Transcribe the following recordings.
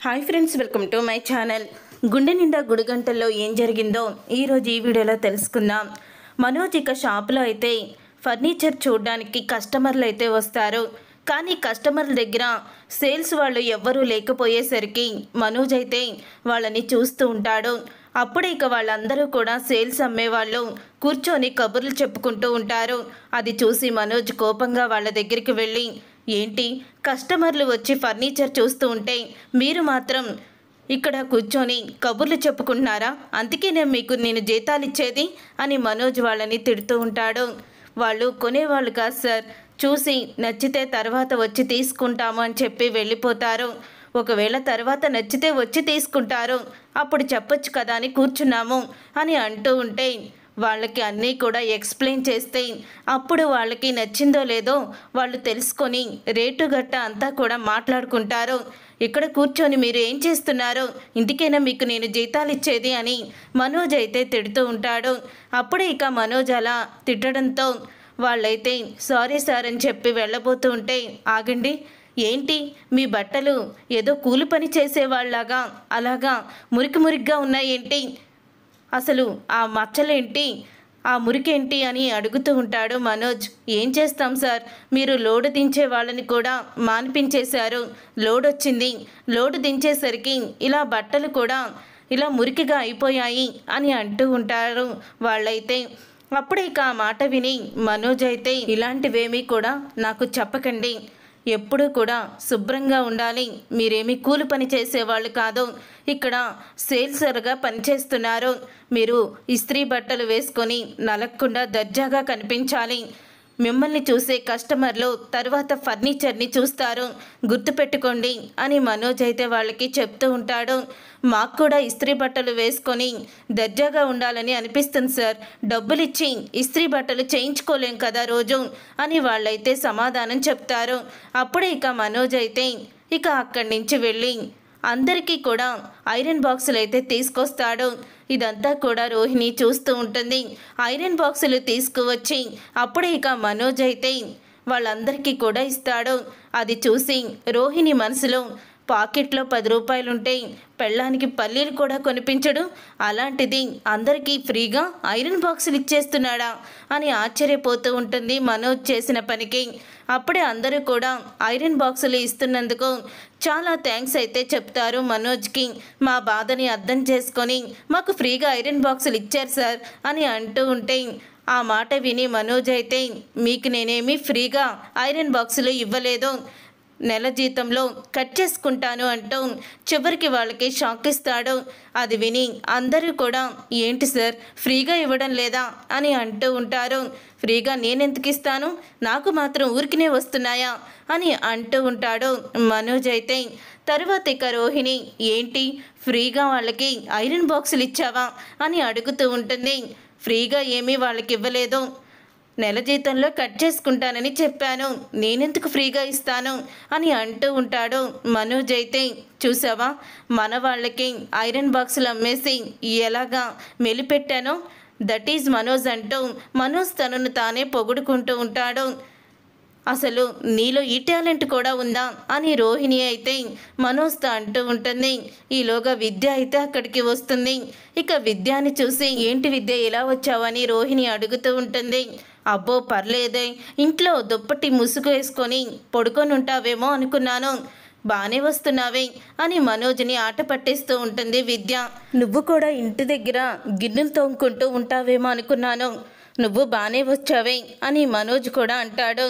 Hi friends, welcome to my channel. గుండె నిండా గుడిగంటల్లో ఏం జరిగిందో ఈరోజు ఈ వీడియోలో తెలుసుకుందాం. మనోజ్ ఇక షాపులో అయితే ఫర్నిచర్ చూడడానికి కస్టమర్లు అయితే వస్తారు. కానీ కస్టమర్ల దగ్గర సేల్స్ వాళ్ళు ఎవ్వరూ లేకపోయేసరికి మనోజ్ అయితే వాళ్ళని చూస్తూ ఉంటాడు. అప్పుడే ఇక వాళ్ళందరూ కూడా సేల్స్ అమ్మేవాళ్ళు కూర్చొని కబుర్లు చెప్పుకుంటూ ఉంటారు. అది చూసి మనోజ్ కోపంగా వాళ్ళ దగ్గరికి వెళ్ళి, ఏంటి కస్టమర్లు వచ్చి ఫర్నిచర్ చూస్తూ ఉంటే మీరు మాత్రం ఇక్కడ కూర్చొని కబుర్లు చెప్పుకుంటున్నారా? అందుకే నేను జీతాలు ఇచ్చేది అని మనోజ్ వాళ్ళని తిడుతూ ఉంటాడు. వాళ్ళు కొనేవాళ్ళు కాదు సార్, చూసి నచ్చితే తర్వాత వచ్చి తీసుకుంటాము అని చెప్పి వెళ్ళిపోతారు. ఒకవేళ తర్వాత నచ్చితే వచ్చి తీసుకుంటారు, అప్పుడు చెప్పొచ్చు కదా అని కూర్చున్నాము అని అంటూ ఉంటే వాళ్ళకి అన్నీ కూడా ఎక్స్ప్లెయిన్ చేస్తే అప్పుడు వాళ్ళకి నచ్చిందో లేదో వాళ్ళు తెలుసుకొని రేటు గట్ట అంతా కూడా మాట్లాడుకుంటారు. ఇక్కడ కూర్చొని మీరు ఏం చేస్తున్నారు? ఇందుకైనా నేను జీతాలు ఇచ్చేది అని మనోజ్ అయితే తిడుతూ ఉంటాడు. అప్పుడే ఇక మనోజ్ అలా తిట్టడంతో వాళ్ళైతే సారీ సార్ అని చెప్పి వెళ్ళబోతూ ఉంటే, ఆగండి, ఏంటి మీ బట్టలు ఏదో కూలి పని చేసేవాళ్ళలాగా అలాగా మురికిగా ఉన్నాయేంటి? అసలు ఆ మచ్చలేంటి, ఆ మురికేంటి అని అడుగుతూ ఉంటాడు మనోజ్. ఏం చేస్తాం సార్, మీరు లోడు దించే వాళ్ళని కూడా మానిపించేశారు. లోడ్ వచ్చింది, లోడు దించేసరికి ఇలా బట్టలు కూడా ఇలా మురికిగా అయిపోయాయి అని అంటూ ఉంటారు వాళ్ళైతే. అప్పుడే ఇక ఆ మాట విని మనోజ్ అయితే, ఇలాంటివేమీ కూడా నాకు చెప్పకండి, ఎప్పుడూ కూడా శుభ్రంగా ఉండాలి, మీరేమీ కూలి పని చేసేవాళ్ళు కాదు, ఇక్కడ సేల్సర్గా పనిచేస్తున్నారు, మీరు ఇస్త్రీ బట్టలు వేసుకొని నలగకుండా దర్జాగా కనిపించాలి, మిమ్మల్ని చూసే కస్టమర్లు తర్వాత ఫర్నిచర్ని చూస్తారు, గుర్తుపెట్టుకోండి అని మనోజ్ అయితే వాళ్ళకి చెప్తూ ఉంటాడు. మాకు కూడా ఇస్త్రీ బట్టలు వేసుకొని దర్జాగా ఉండాలని అనిపిస్తుంది సార్, డబ్బులు ఇచ్చి ఇస్త్రీ బట్టలు చేయించుకోలేం కదా రోజు అని వాళ్ళైతే సమాధానం చెప్తారు. అప్పుడే ఇక మనోజ్ అయితే ఇక అక్కడి నుంచి వెళ్ళి అందరికీ కూడా ఐరన్ బాక్సులు అయితే తీసుకొస్తాడు. ఇదంతా కూడా రోహిణి చూస్తూ ఉంటుంది. ఐరన్ బాక్సులు తీసుకువచ్చి అప్పుడే ఇక మనోజ్ అయితే వాళ్ళందరికీ కూడా ఇస్తాడు. అది చూసి రోహిణి మనసులో, పాకెట్లో 10 రూపాయలుంటే పెళ్ళానికి పల్లీలు కూడా కొనిపించడు, అలాంటిది అందరికీ ఫ్రీగా ఐరన్ బాక్సులు ఇచ్చేస్తున్నాడా అని ఆశ్చర్యపోతూ ఉంటుంది మనోజ్ చేసిన పనికి. అప్పుడే అందరూ కూడా ఐరన్ బాక్సులు ఇస్తున్నందుకు చాలా థ్యాంక్స్ అయితే చెప్తారు మనోజ్కి. మా బాధని అర్థం చేసుకొని మాకు ఫ్రీగా ఐరన్ బాక్సులు ఇచ్చారు సార్ అని అంటూ ఉంటే, ఆ మాట విని మనోజ్ అయితే, మీకు నేనేమి ఫ్రీగా ఐరన్ బాక్సులు ఇవ్వలేదు, నెల జీతంలో కట్ చేసుకుంటాను అంటూ చివరికి వాళ్ళకి షాక్ ఇస్తాడు. అది విని అందరూ కూడా, ఏంటి సార్ ఫ్రీగా ఇవ్వడం లేదా అని అంటూ ఉంటారు. ఫ్రీగా నేనెందుకు ఇస్తాను, నాకు మాత్రం ఊరికినే వస్తున్నాయా అని అంటూ ఉంటాడు మనోజ్ అయితే. తర్వాత ఇక రోహిణి, ఏంటి ఫ్రీగా వాళ్ళకి ఐరన్ బాక్సులు ఇచ్చావా అని అడుగుతూ ఉంటుంది. ఫ్రీగా ఏమీ వాళ్ళకి ఇవ్వలేదు, నెల జీతంలో కట్ చేసుకుంటానని చెప్పాను, నేనెందుకు ఫ్రీగా ఇస్తాను అని అంటూ ఉంటాడు మనోజ్ అయితే. చూసావా, మన వాళ్ళకి ఐరన్ బాక్సులు అమ్మేసి ఎలాగా మెలిపెట్టానో, దట్ ఈజ్ మనోజ్ అంటూ మనోజ్ తనను తానే పొగుడుకుంటూ ఉంటాడు. అసలు నీలో ఈ టాలెంట్ కూడా ఉందా అని రోహిణి అయితే మనోజ్తో అంటూ ఉంటుంది. ఈలోగా విద్య అయితే అక్కడికి వస్తుంది. ఇక విద్యాని చూసి, ఏంటి విద్య ఇలా వచ్చావని రోహిణి అడుగుతూ ఉంటుంది. అబ్బో పర్లేదే, ఇంట్లో దుప్పటి ముసుగు వేసుకొని పడుకొని ఉంటావేమో అనుకున్నాను, బానే వస్తున్నావే అని మనోజ్ని ఆట పట్టిస్తూ ఉంటుంది విద్య. నువ్వు కూడా ఇంటి దగ్గర గిన్నెలు తోముకుంటూ ఉంటావేమో అనుకున్నాను, నువ్వు బానే వచ్చావే అని మనోజ్ కూడా అంటాడు.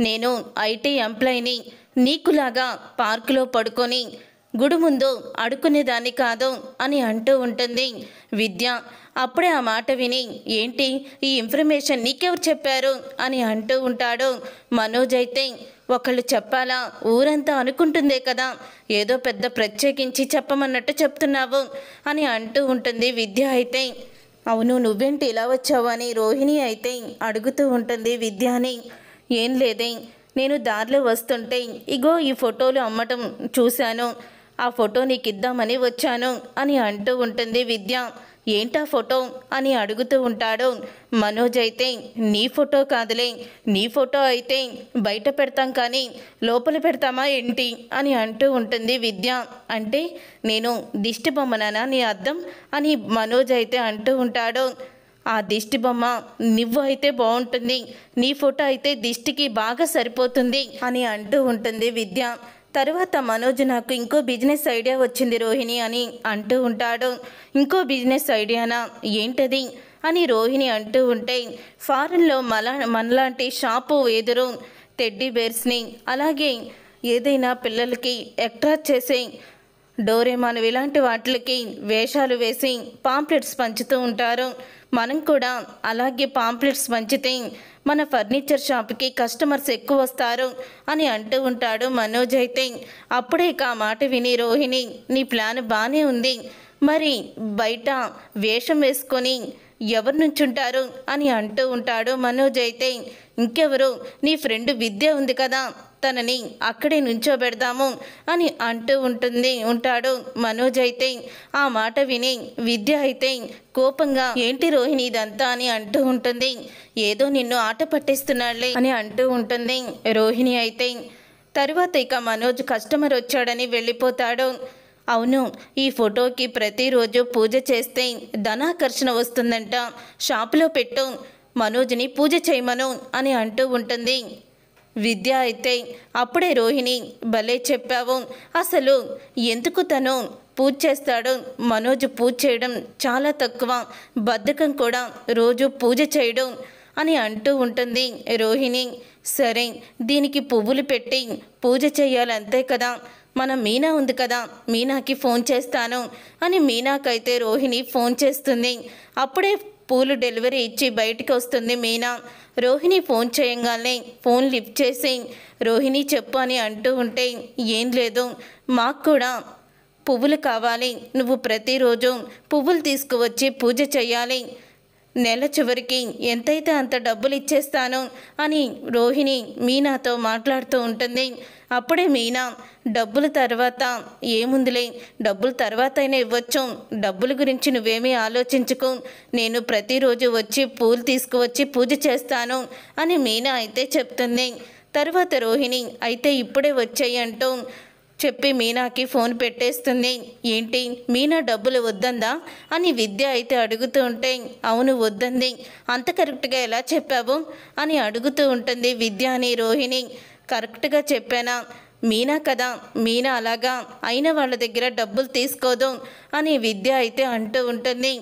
నేను ఐటీ ఎంప్లాయీని, నీకులాగా పార్కులో పడుకొని గుడి ముందు అడుకునేదాన్ని కాదు అని అంటూ ఉంటుంది విద్య. అప్పుడే ఆ మాట విని, ఏంటి ఈ ఇన్ఫర్మేషన్ నీకెవరు చెప్పారు అని అంటూ ఉంటాడు మనోజ్ అయితే. ఒకళ్ళు చెప్పాలా, ఊరంతా అనుకుంటుందే కదా, ఏదో పెద్ద ప్రత్యేకించి చెప్పమన్నట్టు చెప్తున్నావు అని అంటూ ఉంటుంది విద్య అయితే. అవును, నువ్వేంటి ఇలా వచ్చావు అని రోహిణి అయితే అడుగుతూ ఉంటుంది విద్యాని. ఏం లేదే, నేను దారిలో వస్తుంటే ఇగో ఈ ఫోటోలు అమ్మటం చూశాను, ఆ ఫోటో నీకు ఇద్దామని వచ్చాను అని అంటూ ఉంటుంది విద్య. ఏంటా ఫోటో అని అడుగుతూ ఉంటాడు. మనోజ్ అయితే నీ ఫోటో కాదులే, నీ ఫోటో అయితే బయట పెడతాం కానీ లోపల పెడతామా ఏంటి అని అంటూ ఉంటుంది విద్య. అంటే నేను దిష్టి బొమ్మనా నీ అర్థం అని మనోజ్ అయితే అంటూ ఉంటాడు. ఆ దిష్టి బొమ్మ నువ్వు అయితే బాగుంటుంది, నీ ఫోటో అయితే దిష్టికి బాగా సరిపోతుంది అని అంటూ ఉంటుంది విద్య. తరువాత మనోజ్ నాకు ఇంకో బిజినెస్ ఐడియా వచ్చింది రోహిణి అని అంటూ ఉంటాడు. ఇంకో బిజినెస్ ఐడియానా, ఏంటది అని రోహిణి అంటూ ఉంటే, ఫారెన్లో మనలాంటి షాపు ఎదురు టెడ్డీ బేర్స్ని అలాగే ఏదైనా పిల్లలకి అట్రాక్ట్ చేసే డోరేమాన్ ఇలాంటి వాటికి వేషాలు వేసి పాంప్లెట్స్ పంచుతూ ఉంటారు. మనం కూడా అలాగే పాంప్లెట్స్ పంచితే మన ఫర్నిచర్ షాప్కి కస్టమర్స్ ఎక్కువ వస్తారు అని అంటూ ఉంటాడు మనోజ్ అయితే. అప్పుడే ఆ మాట విని రోహిణి, నీ ప్లాన్ బాగానే ఉంది, మరి బయట వేషం వేసుకొని ఎవరు నుంచుంటారు అని అంటూ ఉంటాడు మనోజ్ అయితే. ఇంకెవరు, నీ ఫ్రెండ్ విద్య ఉంది కదా, తనని అక్కడే నుంచోబెడదాము అని అంటూ ఉంటాడు మనోజ్ అయితే. ఆ మాట విని విద్య అయితే కోపంగా, ఏంటి రోహిణి ఇదంతా అని అంటూ ఉంటుంది. ఏదో నిన్ను ఆట పట్టిస్తున్నాడులే అని అంటూ ఉంటుంది రోహిణి అయితే. తరువాత మనోజ్ కస్టమర్ వచ్చాడని వెళ్ళిపోతాడు. అవును, ఈ ఫోటోకి ప్రతిరోజు పూజ చేస్తే ధనాకర్షణ వస్తుందంట, షాపులో పెట్టు, మనోజ్ని పూజ చేయమను అని అంటూ ఉంటుంది విద్య అయితే. అప్పుడే రోహిణి, భలే చెప్పావు, అసలు ఎందుకు తను పూజ చేస్తాడు, మనోజ్ పూజ చేయడం చాలా తక్కువ, బద్ధకం కూడా, రోజు పూజ చేయడం అని అంటూ ఉంటుంది రోహిణి. సరే, దీనికి పువ్వులు పెట్టి పూజ చేయాలంతే కదా, మన మీనా ఉంది కదా, మీనాకి ఫోన్ చేస్తాను అని మీనాకైతే రోహిణి ఫోన్ చేస్తుంది. అప్పుడే పూలు డెలివరీ ఇచ్చి బయటికి వస్తుంది మీనా. రోహిణి ఫోన్ చేయంగానే ఫోన్ లిఫ్ట్ చేసి, రోహిణి చెప్పు అని అంటూ ఉంటే, ఏం లేదు, మాకు కూడా పువ్వులు కావాలి, నువ్వు ప్రతిరోజు పువ్వులు తీసుకువచ్చి పూజ చేయాలి, నెల చివరికి ఎంతైతే అంత డబ్బులు ఇచ్చేస్తాను అని రోహిణి మీనాతో మాట్లాడుతూ ఉంటుంది. అప్పుడే మీనా, డబ్బుల తర్వాత ఏముందిలే, డబ్బుల తర్వాత అయినా ఇవ్వచ్చు, డబ్బుల గురించి నువ్వేమీ ఆలోచించుకో, నేను ప్రతిరోజు వచ్చి పూలు తీసుకువచ్చి పూజ చేస్తాను అని మీనా అయితే చెప్తుంది. తర్వాత రోహిణి, అయితే ఇప్పుడే వచ్చాయి అంటూ చెప్పి మీనాకి ఫోన్ పెట్టేస్తుంది. ఏంటి, మీనా డబ్బులు వద్దందా అని విద్య అయితే అడుగుతూ ఉంటే, అవును వద్దంది, అంత కరెక్ట్గా ఎలా చెప్పావు అని అడుగుతూ ఉంటుంది విద్య అని రోహిణి. కరెక్ట్గా చెప్పానా, మీనా కదా, మీనా అలాగా అయిన వాళ్ళ దగ్గర డబ్బులు తీసుకోదు అని విద్య అయితే అంటూ ఉంటుంది.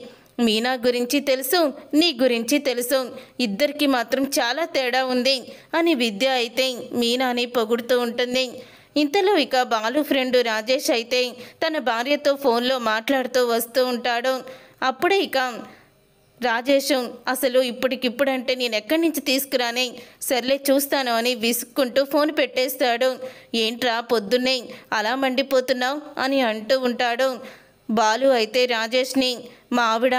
మీనా గురించి తెలుసు, నీ గురించి తెలుసు, ఇద్దరికి మాత్రం చాలా తేడా ఉంది అని విద్య అయితే మీనాని పొగుడుతూ ఉంటుంది. ఇంతలో బాలు ఫ్రెండ్ రాజేష్ అయితే తన భార్యతో ఫోన్లో మాట్లాడుతూ వస్తూ ఉంటాడు. అప్పుడే రాజేష్, అసలు ఇప్పటికిప్పుడంటే నేను ఎక్కడి నుంచి తీసుకురానే, సర్లే చూస్తాను అని విసుక్కుంటూ ఫోన్ పెట్టేస్తాడు. ఏంట్రా పొద్దున్నే అలా మండిపోతున్నావు అని అంటూ ఉంటాడు. బాలు అయితే రాజేష్ని, మా ఆవిడ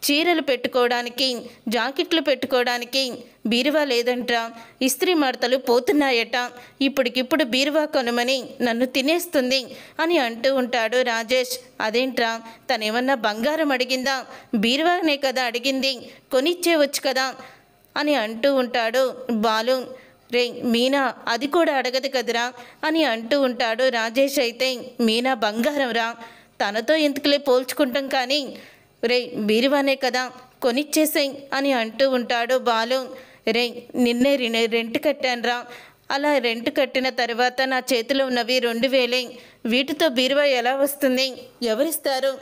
చీరలు పెట్టుకోవడానికి, జాకెట్లు పెట్టుకోవడానికి బీరువా లేదంట్రా, ఇస్త్రీ మడతలు పోతున్నాయట, ఇప్పటికిప్పుడు బీరువా కొనమని నన్ను తినేస్తుంది అని అంటూ ఉంటాడు రాజేష్. అదేంట్రా, తనేమన్నా బంగారం అడిగిందా, బీరువానే కదా అడిగింది, కొనిచ్చేవచ్చు కదా అని అంటూ ఉంటాడు బాలు. రే మీనా అది కూడా అడగదు కదరా అని అంటూ ఉంటాడు రాజేష్ అయితే. మీనా బంగారం రా, తనతో ఎందుకులే పోల్చుకుంటాం, కానీ రే బీరువానే కదా, కొనిచ్చేసేయ్ అని అంటూ ఉంటాడు బాలు. రే నిన్నే రెంట్ కట్టానురా, అలా రెంట్ కట్టిన తర్వాత నా చేతిలో ఉన్నవి 2000, వీటితో బీరువా ఎలా వస్తుంది, ఎవరిస్తారు,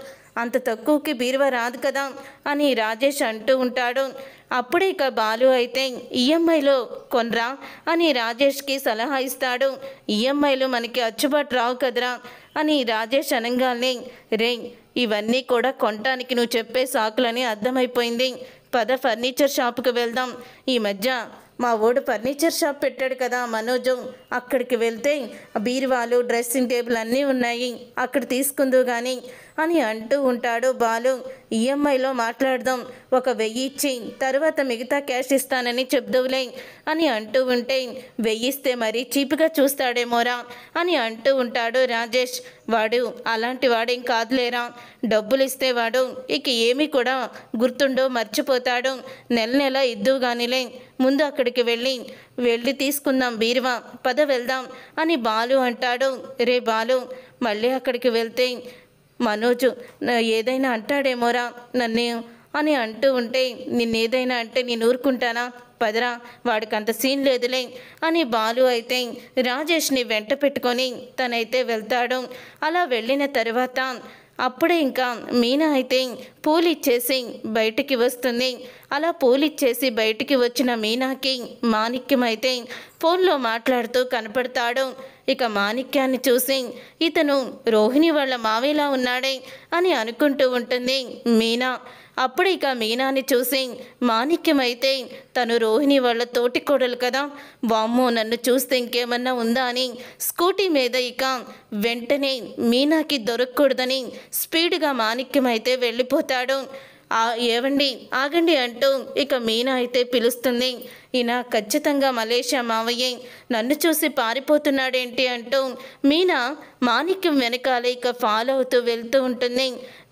అంత తక్కువకి బీరువా రాదు కదా అని రాజేష్ అంటూ ఉంటాడు. అప్పుడే బాలు అయితే ఈఎంఐలో కొనరా అని రాజేష్కి సలహా ఇస్తాడు. ఈఎంఐలు మనకి అచ్చుబాటు రావు కదరా అని రాజేష్ అనగానే, రే ఇవన్నీ కూడా కొనటానికి నువ్వు చెప్పే సాకులని అర్థమైపోయింది, పద ఫర్నిచర్ షాపుకి వెళ్దాం, ఈ మధ్య మా ఓడు ఫర్నిచర్ షాప్ పెట్టాడు కదా మనోజు, అక్కడికి వెళ్తే బీరువాలు డ్రెస్సింగ్ టేబుల్ అన్నీ ఉన్నాయి, అక్కడ తీసుకుందు కానీ అని అంటూ ఉంటాడు బాలు. ఈఎంఐలో మాట్లాడదాం, 1000 ఇచ్చి తర్వాత మిగతా క్యాష్ ఇస్తానని చెప్దువులే అని అంటూ ఉంటే, 1000 ఇస్తే మరీ చీప్గా చూస్తాడేమోరా అని అంటూ ఉంటాడు రాజేష్. వాడు అలాంటి వాడేం కాదులేరా, డబ్బులు ఇస్తే వాడు ఇక ఏమీ కూడా గుర్తుండో మర్చిపోతాడు. నెల నెల ఇద్దు కానిలే, ముందు అక్కడికి వెళ్ళి తీసుకుందాం బీరువా, పద వెళ్దాం అని బాలు అంటాడు. రే బాలు, మళ్ళీ అక్కడికి వెళ్తే మనోజు ఏదైనా అంటాడేమోరా నన్ను అని అంటూ ఉంటే, నిన్నేదైనా అంటే నేను ఊరుకుంటానా, పదరా, వాడికి అంత సీన్ లేదులే అని బాలు అయితే రాజేష్ని వెంట పెట్టుకొని తనైతే వెళ్తాడు. అలా వెళ్ళిన తర్వాత అప్పుడే ఇంకా మీనా అయితే పూలు ఇచ్చేసి బయటికి వస్తుంది. అలా పూలు ఇచ్చేసి బయటికి వచ్చిన మీనాకి మాణిక్యం అయితే ఫోన్లో మాట్లాడుతూ కనపడతాడు. ఇక మాణిక్యాన్ని చూసి ఇతను రోహిణి వాళ్ళ మావేలా ఉన్నాడే అని అనుకుంటూ ఉంటుంది మీనా. అప్పుడు ఇక మీనాని చూసి మాణిక్యం అయితే తను రోహిణి వాళ్ళ తోటి కోడలు కదా, వామ్మో నన్ను చూస్తే ఇంకేమన్నా ఉందా అని స్కూటీ మీద ఇక వెంటనే మీనాకి దొరకకూడదని స్పీడ్గా మాణిక్యం అయితే వెళ్ళిపోతాడు. ఏవండి ఆగండి అంటూ ఇక మీనా అయితే పిలుస్తుంది. ఈయన ఖచ్చితంగా మలేషియా మావయ్యే, నన్ను చూసి పారిపోతున్నాడేంటి అంటూ మీనా మాణిక్యం వెనకాల ఇక ఫాలో అవుతూ వెళ్తూ ఉంటుంది.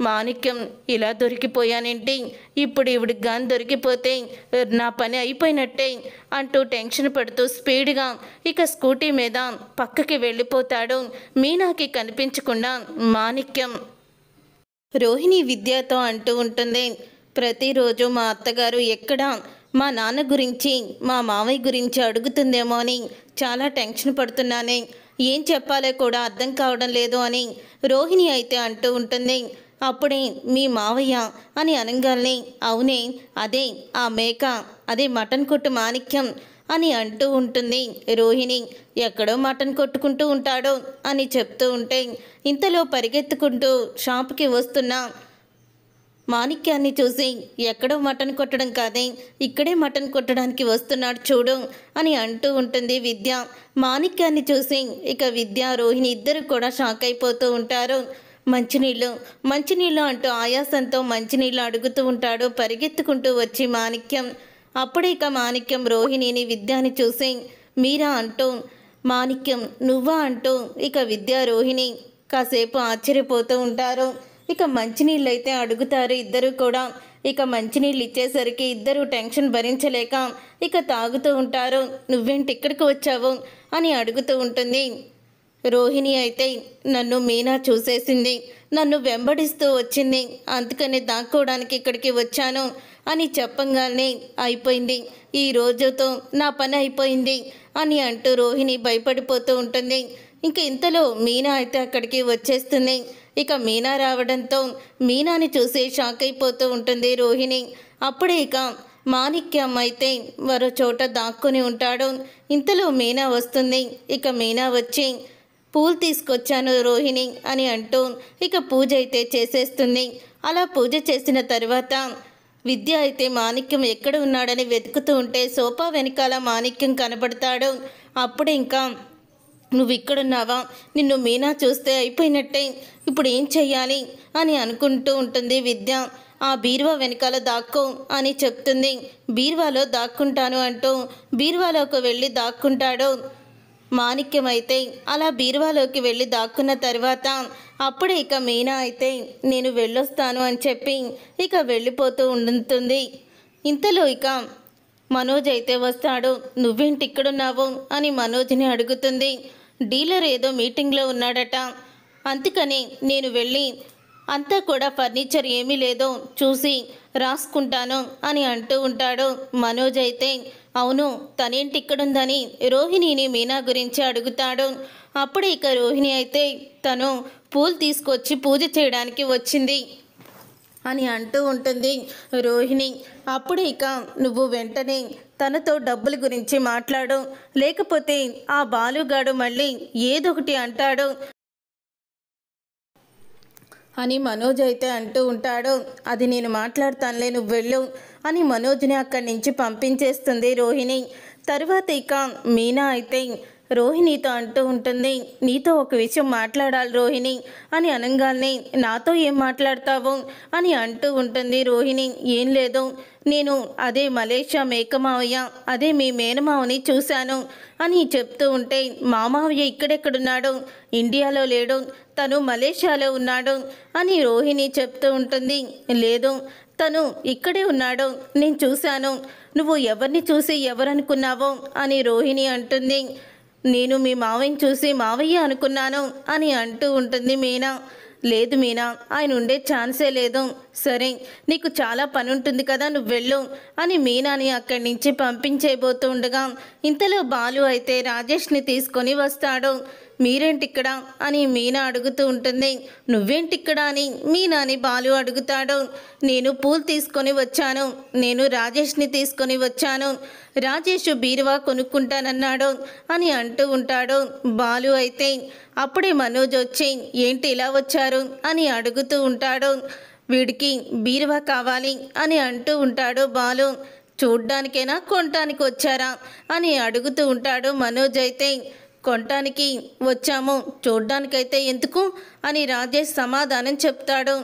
మాణిక్యం, ఇలా దొరికిపోయానేంటి, ఇప్పుడు ఇవిడికి గాని దొరికిపోతే నా పని అయిపోయినట్టే అంటూ టెన్షన్ పడుతూ స్పీడ్గా ఇక స్కూటీ మీద పక్కకి వెళ్ళిపోతాడు. మీనాకి కనిపించకుండా మాణిక్యం. రోహిణి విద్యతో అంటూ ఉంటుంది, ప్రతిరోజు మా అత్తగారు ఎక్కడ మా నాన్న గురించి మా మావయ్య గురించి అడుగుతుందేమో అని చాలా టెన్షన్ పడుతున్నానే, ఏం చెప్పాలో కూడా అర్థం కావడం లేదు అని రోహిణి అయితే అంటూ ఉంటుంది. అప్పుడే మీ మావయ్య అని అనగానే, అవునే అదే ఆ మేక, అదే మటన్ కొట్టు మాణిక్యం అని అంటూ ఉంటుంది రోహిణి. ఎక్కడో మటన్ కొట్టుకుంటూ ఉంటాడో అని చెప్తూ ఉంటే, ఇంతలో పరిగెత్తుకుంటూ షాప్కి వస్తున్న మాణిక్యాన్ని చూసి, ఎక్కడో మటన్ కొట్టడం కాదే, ఇక్కడే మటన్ కొట్టడానికి వస్తున్నాడు చూడు అని అంటూ ఉంటుంది విద్య. మాణిక్యాన్ని చూసి ఇక విద్య రోహిణి ఇద్దరు కూడా షాక్ అయిపోతూ ఉంటారు. మంచినీళ్ళు అంటూ ఆయాసంతో మంచినీళ్ళు అడుగుతూ ఉంటాడు పరిగెత్తుకుంటూ వచ్చి మాణిక్యం. అప్పుడే ఇక మాణిక్యం రోహిణిని విద్యాని చూసి మీరా అంటూ, మాణిక్యం నువ్వా అంటూ ఇక విద్య రోహిణి కాసేపు ఆశ్చర్యపోతూ ఉంటారు. ఇక మంచినీళ్ళు అయితే అడుగుతారు ఇద్దరు కూడా. ఇక మంచినీళ్ళు ఇచ్చేసరికి ఇద్దరు టెన్షన్ భరించలేక ఇక తాగుతూ ఉంటారు. నువ్వేంటి ఇక్కడికి వచ్చావు అని అడుగుతూ ఉంటుంది రోహిణి. అయితే నన్ను మీనా చూసేసింది, నన్ను వెంబడిస్తూ వచ్చింది, అందుకని దాక్కోవడానికి ఇక్కడికి వచ్చాను అని చెప్పంగానే అయిపోయింది, ఈ రోజుతో నా పని అయిపోయింది అని అంటూ రోహిణి భయపడిపోతూ ఉంటుంది. ఇంక ఇంతలో మీనా అయితే అక్కడికి వచ్చేస్తుంది. ఇక మీనా రావడంతో మీనాని చూసి షాక్ అయిపోతూ ఉంటుంది రోహిణి. అప్పుడే ఇక మాణిక్యం అయితే మరో చోట దాక్కుని ఉంటాడు. ఇంతలో మీనా వస్తుంది. ఇక మీనా వచ్చి పూలు తీసుకొచ్చాను రోహిణి అని అంటూ ఇక పూజ అయితే చేసేస్తుంది. అలా పూజ చేసిన తర్వాత విద్య అయితే మాణిక్యం ఎక్కడ ఉన్నాడని వెతుకుతూ ఉంటే సోఫా వెనకాల మాణిక్యం కనబడతాడు. అప్పుడు ఇంకా నువ్వు ఇక్కడున్నావా, నిన్ను మీనా చూస్తే అయిపోయినట్టే, ఇప్పుడు ఏం చెయ్యాలి అని అనుకుంటూ ఉంటుంది విద్య. ఆ బీరువా వెనకాల దాక్కో అని చెప్తుంది. బీరువాలో దాక్కుంటాను అంటూ బీరువాలోకి వెళ్ళి దాక్కుంటాడు మాణిక్యం. అయితే అలా బీరువాలోకి వెళ్ళి దాక్కున్న తర్వాత అప్పుడే ఇక మీనా అయితే నేను వెళ్ళొస్తాను అని చెప్పి ఇక వెళ్ళిపోతూ ఉంటుంది. ఇంతలో ఇక మనోజ్ అయితే వస్తాడు. నువ్వేంటి ఇక్కడున్నావు అని మనోజ్ని అడుగుతుంది. డీలర్ ఏదో మీటింగ్లో ఉన్నాడట, అందుకని నేను వెళ్ళి అంతా కూడా ఫర్నిచర్ ఏమీ లేదో చూసి రాసుకుంటాను అని అంటూ ఉంటాడు మనోజ్. అయితే అవును తనేంటి ఇక్కడుందని రోహిణిని మీనా గురించి అడుగుతాడు. అప్పుడే ఇక రోహిణి అయితే తను పూలు తీసుకొచ్చి పూజ చేయడానికి వచ్చింది అని అంటూ ఉంటుంది రోహిణి. అప్పుడు ఇక నువ్వు వెంటనే తనతో డబ్బుల గురించి మాట్లాడు, లేకపోతే ఆ బాలుగాడు మళ్ళీ ఏదొకటి అంటాడు అని మనోజ్ అయితే అంటూ ఉంటాడు. అది నేను మాట్లాడతానులే, నువ్వు వెళ్ళు అని మనోజ్ని అక్కడి నుంచి పంపించేస్తుంది రోహిణి. తర్వాత ఇక మీనా అయితే రోహిణితో అంటూ ఉంటుంది, నీతో ఒక విషయం మాట్లాడాలి రోహిణి అని అనగానే, నాతో ఏం మాట్లాడతావు అని అంటూ ఉంటుంది రోహిణి. ఏం లేదు, నేను అదే మలేషియా మేకమావయ్య అదే మీ మేనమావని చూశాను అని చెప్తూ ఉంటే, మా మావయ్య ఇక్కడెక్కడున్నాడు, ఇండియాలో లేడు, తను మలేషియాలో ఉన్నాడు అని రోహిణి చెప్తూ ఉంటుంది. లేదు, తను ఇక్కడే ఉన్నాడు, నేను చూశాను, నువ్వు ఎవరిని చూసి ఎవరనుకున్నావో అని రోహిణి అంటుంది. నేను మీ మావయ్యని చూసి మావయ్య అనుకున్నాను అని అంటూ ఉంటుంది మీనా. లేదు మీనా, ఆయన ఉండే ఛాన్సే లేదు. సరే, నీకు చాలా పని ఉంటుంది కదా, నువ్వు వెళ్ళు అని మీనాని అక్కడి నుంచి పంపించేయబోతూ ఉండగా ఇంతలో బాలు అయితే రాజేష్ని తీసుకొని వస్తాడు. మీరేంటిక్కడ అని మీనా అడుగుతూ ఉంటుంది. నువ్వేంటిక్కడ అని మీనాని బాలు అడుగుతాడు. నేను పూలు తీసుకొని వచ్చాను, నేను రాజేష్ని తీసుకొని వచ్చాను, రాజేష్ బీరువా కొనుక్కుంటానన్నాడు అని అంటూ ఉంటాడు బాలు. అయితే అప్పుడే మనోజ్ వచ్చి ఏంటి ఇలా వచ్చారు అని అడుగుతూ ఉంటాడు. వీడికి బీరువా కావాలి అని అంటూ ఉంటాడు బాలు. చూడ్డానికైనా కొనటానికి వచ్చారా అని అడుగుతూ ఉంటాడు మనోజ్. అయితే కొనటానికి వచ్చాము, చూడ్డానికైతే ఎందుకు అని రాజేష్ సమాధానం చెప్తాడు.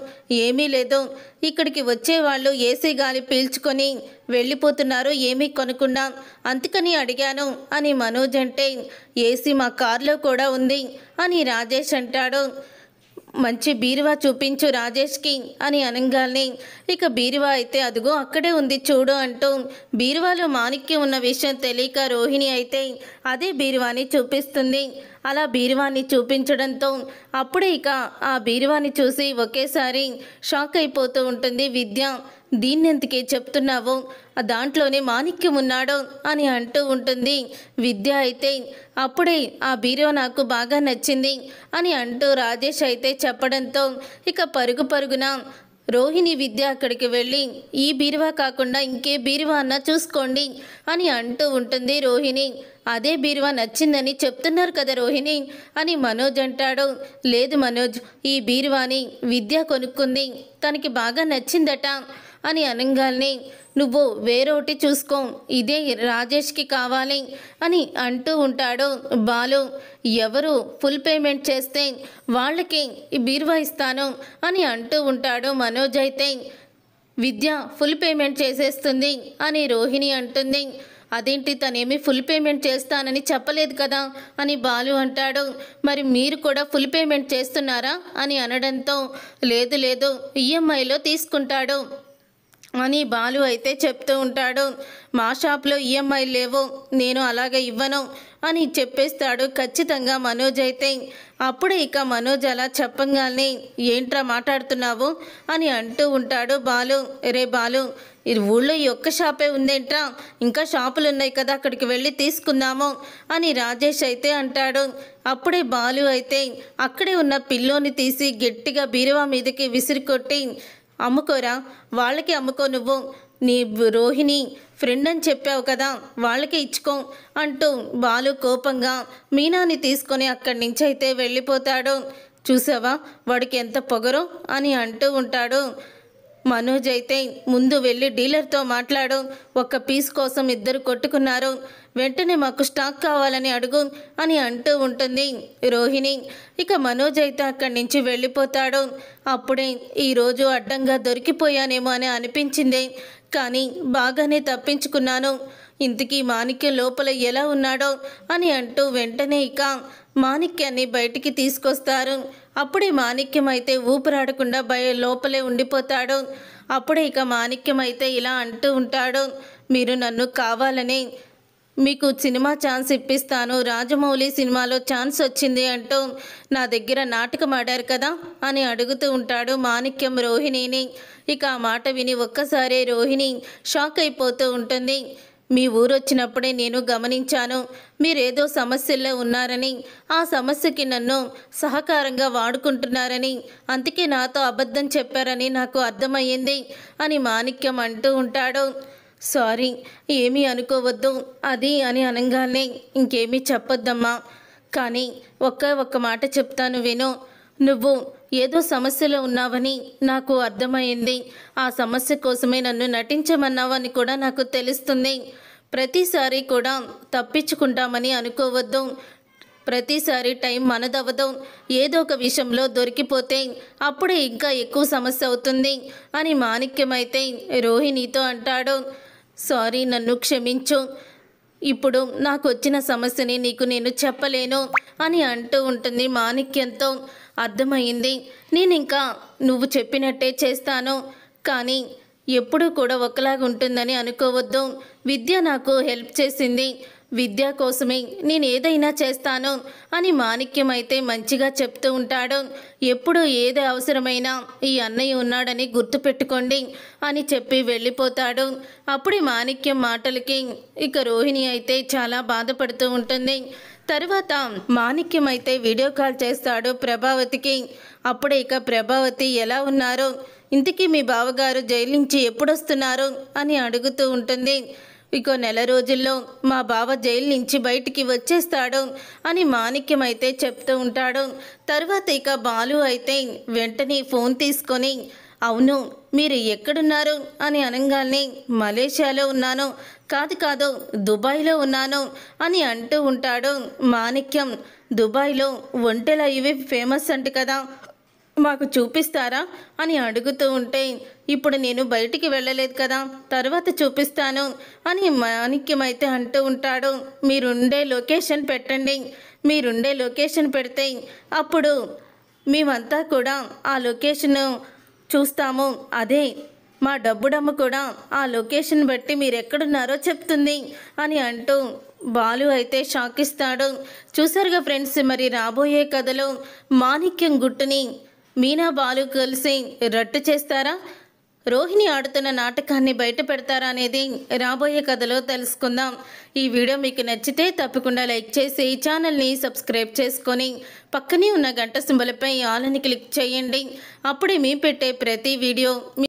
ఏమీ లేదు, ఇక్కడికి వచ్చేవాళ్ళు ఏసీ గాలి పీల్చుకొని వెళ్ళిపోతున్నారు ఏమీ కొనకుండా, అందుకని అడిగాను అని మనోజ్ అంటే, ఏసీ మా కారులో కూడా ఉంది అని రాజేష్ అంటాడు. మంచి బీరువా చూపించు రాజేష్కి అని అనగానే ఇక బీరువా అయితే అదిగో అక్కడే ఉంది చూడు అంటూ బీరువాలో మాణిక్యం ఉన్న విషయం తెలియక రోహిణి అయితే అదే బీరువాని చూపిస్తుంది. అలా బీరువాని చూపించడంతో అప్పుడే ఇక ఆ బీరువాని చూసి ఒకేసారి షాక్ అయిపోతూ ఉంటుంది విద్య. దీన్నెందుకే చెప్తున్నావు, దాంట్లోనే మాణిక్యం ఉన్నాడు అని అంటూ ఉంటుంది విద్య. అయితే అప్పుడే ఆ బీరువా నాకు బాగా నచ్చింది అని అంటూ రాజేష్ అయితే చెప్పడంతో ఇక పరుగు పరుగున రోహిణి విద్య అక్కడికి వెళ్ళి ఈ బీరువా కాకుండా ఇంకే బీరువా అన్నా చూసుకోండి అని అంటూ ఉంటుంది రోహిణి. అదే బీరువా నచ్చిందని చెప్తున్నారు కదా రోహిణి అని మనోజ్ అంటాడు. లేదు మనోజ్, ఈ బీరువాని విద్య కొనుక్కుంది, తనకి బాగా నచ్చిందట అని అనగానే నువ్వు వేరొకటి చూసుకో, ఇదే రాజేష్కి కావాలి అని అంటూ ఉంటాడు బాలు. ఎవరు ఫుల్ పేమెంట్ చేస్తే వాళ్ళకి ఈ బీరువా ఇస్తాను అని అంటూ ఉంటాడు మనోజ్. అయితే విద్య ఫుల్ పేమెంట్ చేసేస్తుంది అని రోహిణి అంటుంది. అదేంటి, తనేమి ఫుల్ పేమెంట్ చేస్తానని చెప్పలేదు కదా అని బాలు అంటాడు. మరి మీరు కూడా ఫుల్ పేమెంట్ చేస్తున్నారా అని అనడంతో లేదు లేదు, ఈఎంఐలో తీసుకుంటాడు అని బాలు అయితే చెప్తూ ఉంటాడు. మా షాప్లో ఈఎంఐ లేవు, నేను అలాగే ఇవ్వను అని చెప్పేస్తాడు ఖచ్చితంగా మనోజ్. అయితే అప్పుడే ఇక మనోజ్ అలా చెప్పగానే ఏంట్రా మాట్లాడుతున్నావు అని అంటూ ఉంటాడు బాలు. రే బాలు, ఇది ఊళ్ళో ఈ ఒక్క షాపే ఉందేంట్రా, ఇంకా షాపులు ఉన్నాయి కదా, అక్కడికి వెళ్ళి తీసుకుందాము అని రాజేష్ అయితే అంటాడు. అప్పుడే బాలు అయితే అక్కడే ఉన్న పిల్లోని తీసి గట్టిగా బీరువా మీదకి విసిరికొట్టి, అమ్ముకోరా, వాళ్ళకి అమ్ముకో, నువ్వు నీ రోహిణి ఫ్రెండ్ అని చెప్పావు కదా, వాళ్ళకే ఇచ్చుకో అంటూ బాలు కోపంగా మీనాని తీసుకొని అక్కడి నుంచి అయితే వెళ్ళిపోతాడు. చూసావా వాడికి ఎంత పొగరో అని అంటూ ఉంటాడు మనోజ్. అయితే ముందు వెళ్ళి డీలర్తో మాట్లాడు, ఒక్క పీస్ కోసం ఇద్దరు కొట్టుకున్నారు, వెంటనే మాకు స్టాక్ కావాలని అడుగు అని అంటూ ఉంటుంది రోహిణి. ఇక మనోజ్ అయితే అక్కడి నుంచి వెళ్ళిపోతాడు. అప్పుడే ఈరోజు అడ్డంగా దొరికిపోయానేమో అని అనిపించింది, కానీ బాగానే తప్పించుకున్నాను, ఇంతకీ మాణిక్యం లోపల ఎలా ఉన్నాడో అని అంటూ వెంటనే ఇక మాణిక్యాన్ని బయటికి తీసుకొస్తారు. అప్పుడే మాణిక్యం అయితే ఊపిరాడకుండా లోపలే ఉండిపోతాడు. అప్పుడే ఇక మాణిక్యం అయితే ఇలా అంటూ ఉంటాడు, మీరు నన్ను కావాలని మీకు సినిమా ఛాన్స్ ఇప్పిస్తాను, రాజమౌళి సినిమాలో ఛాన్స్ వచ్చింది అంటూ నా దగ్గర నాటకం ఆడారు కదా అని అడుగుతూ ఉంటాడు మాణిక్యం రోహిణిని. ఇక ఆ మాట విని ఒక్కసారి రోహిణి షాక్ అయిపోతూ ఉంటుంది. మీ ఊరొచ్చినప్పుడే నేను గమనించాను, మీరేదో సమస్యల్లో ఉన్నారని, ఆ సమస్యకి నన్ను సహకారంగా వాడుకుంటున్నారని, అందుకే నాతో అబద్ధం చెప్పారని నాకు అర్థమయ్యింది అని మాణిక్యం అంటూ ఉంటాడు. సారీ, ఏమీ అనుకోవద్దు అది అని అనగానే ఇంకేమీ చెప్పొద్దమ్మా, కానీ ఒక్క మాట చెప్తాను విను, నువ్వు ఏదో సమస్యలో ఉన్నావని నాకు అర్థమైంది, ఆ సమస్య కోసమే నన్ను నటించమన్నావని కూడా నాకు తెలుస్తుంది, ప్రతిసారి కూడా తప్పించుకుంటామని అనుకోవద్దు. ప్రతిసారి టైం మనదవ్వదు. ఏదో ఒక విషయంలో దొరికిపోతే అప్పుడే ఇంకా ఎక్కువ సమస్య అవుతుంది అని మాణిక్యం అయితే రోహిణితో అంటాడు. సారీ, నన్ను క్షమించు. ఇప్పుడు నాకు వచ్చిన సమస్యని నీకు నేను చెప్పలేను అని అంటూ ఉంటుంది మాణిక్యంతో. అర్థమైంది, నేను ఇంకా నువ్వు చెప్పినట్టే చేస్తాను, కానీ ఎప్పుడూ కూడా ఒకలాగా ఉంటుందని అనుకోవద్దు. విద్య నాకు హెల్ప్ చేసింది, విద్య కోసమే నేను ఏదైనా చేస్తాను అని మాణిక్యం అయితే మంచిగా చెప్తూ ఉంటాడు. ఎప్పుడు ఏది అవసరమైనా ఈ అన్నయ్య ఉన్నాడని గుర్తుపెట్టుకోండి అని చెప్పి వెళ్ళిపోతాడు. అప్పుడు మాణిక్యం మాటలకి ఇక రోహిణి అయితే చాలా బాధపడుతూ ఉంటుంది. తర్వాత మాణిక్యం అయితే వీడియో కాల్ చేస్తాడు ప్రభావతికి. అప్పుడే ఇక ప్రభావతి ఎలా ఉన్నారు, ఇంతకీ మీ బావగారు జైలు నుంచి ఎప్పుడొస్తున్నారు అని అడుగుతూ ఉంటుంది. ఇక నెల రోజుల్లో మా బావ జైలు నుంచి బయటికి వచ్చేస్తాడు అని మాణిక్యం అయితే చెప్తూ ఉంటాడు. తర్వాత ఇక బాలు అయితే వెంటనే ఫోన్ తీసుకొని, అవును మీరు ఎక్కడున్నారు అని అనగానే మలేషియాలో ఉన్నాను, కాదు దుబాయ్లో ఉన్నాను అని అంటూ ఉంటాడు మాణిక్యం. దుబాయ్లో ఒంటెల ఇవి ఫేమస్ అంట కదా, మాకు చూపిస్తారా అని అడుగుతూ ఉంటే, ఇప్పుడు నేను బయటికి వెళ్ళలేదు కదా, తర్వాత చూపిస్తాను అని మాణిక్యం అయితే అంటూ ఉంటాడు. మీరుండే లొకేషన్ పెట్టండి, మీరుండే లొకేషన్ పెడితే అప్పుడు మేమంతా కూడా ఆ లొకేషన్ చూస్తాము. అదే మా డబ్బుడమ్మ కూడా ఆ లొకేషన్ బట్టి మీరు ఎక్కడున్నారో చెప్తుంది అని అంటూ బాలు అయితే షాక్ ఇస్తాడు. చూసారుగా ఫ్రెండ్స్, మరి రాబోయే కథలో మాణిక్యం గుట్టుని మీనా బాలు కలిసి రట్టు చేస్తారా, రోహిణి ఆడుతున్న నాటకాన్ని బయట పెడతారా అనేది రాబోయే కథలో తెలుసుకుందాం. ఈ వీడియో మీకు నచ్చితే తప్పకుండా లైక్ చేసి ఈ ఛానల్ని సబ్స్క్రైబ్ చేసుకొని పక్కనే ఉన్న గంట సింబల్పై ఆల్ అని క్లిక్ చేయండి. అప్పుడే మీ పెట్టే ప్రతి వీడియో